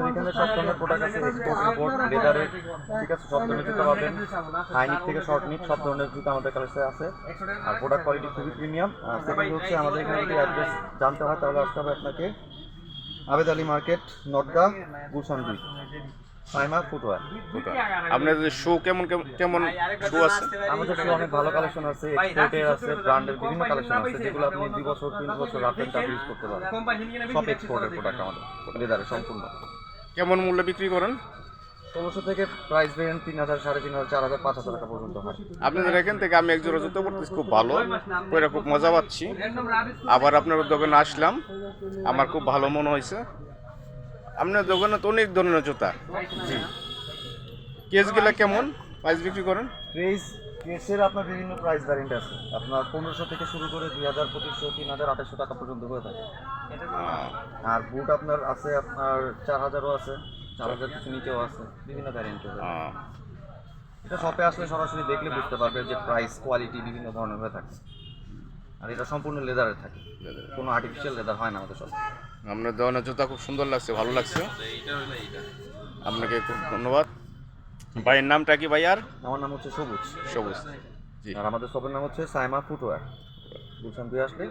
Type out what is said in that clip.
এখানে সব ধরনের প্রোডাক্ট আছে, এক্সপোর্ট ইম্পোর্ট লেদারের, ঠিক আছে, সব ধরনের জুতা পাবেন, হাই নিক থেকে শর্ট নিক সব ধরনের জুতা আমাদের কাছে আছে। আর প্রোডাক্ট কোয়ালিটি খুবই প্রিমিয়াম। আর সেকেন্ড হচ্ছে আমাদের এখানে যদি অ্যাড্রেস জানতে হয় তাহলে আসতে হবে আপনাকে আবেদ আলী মার্কেট, নটগা, গুলশান 2, সাইমা ফুটওয়্যার। আপনাদের শো কেমন কেমন শো আছে? আমাদের শো অনেক ভালো কালেকশন আছে, এক্সপোর্টের আছে, ব্র্যান্ডের বিভিন্ন কালেকশন আছে যেগুলো আপনি 2 বছর 3 বছর রাফ এন্ড টাফ ইউজ করতে পারবেন। সব এক্সপোর্টের প্রোডাক্ট আমাদের লেদারের সম্পূর্ণ। কেমন মূল্যে বিক্রি করেন? 1600 থেকে প্রাইস ভেরিয়েন্ট 3000, 3500, 4000, 5000 টাকা পর্যন্ত হয়। আপনাদের এখান থেকে আমি এক জোড়া জুতো পড়তেছি, খুব ভালো, পরে খুব মজা পাচ্ছি। আবার আপনার দোকানে আসলাম, আমার খুব ভালো মনে হয়েছে। আপনার দোকানে তো অনেক ধরনের জুতা। জি। কেসগুলা কেমন প্রাইস বিক্রি করেন? কেসের আপনার বিভিন্ন প্রাইস ভ্যারিয়েন্ট আছে, আপনার 1500 থেকে শুরু করে 2000, 2500, 3000, 2800 টাকা পর্যন্ত হয়ে থাকে। আর বুট আপনার আছে, আপনার 4000ও আছে, 4000 কিছু নিচেও আছে, বিভিন্ন ভ্যারিয়েন্টের। এটা শপে আসলে সরাসরি দেখলে বুঝতে পারবে যে প্রাইস কোয়ালিটি বিভিন্ন ধরনের হয়ে থাকে। আর এটা সম্পূর্ণ লেদারের থাকে, কোনো আর্টিফিশিয়াল লেদার হয় না আমাদের সব। আপনার দোকানের জুতা খুব সুন্দর লাগছে, ভালো লাগছে। আপনাকে খুব ধন্যবাদ। ভাইয়ের নামটা কি ভাই? আর আমার নাম হচ্ছে সবুজ। সবুজ। জি। আর আমাদের শপের নাম হচ্ছে সাইমা ফুটওয়্যার। গুলশান 2 আসলে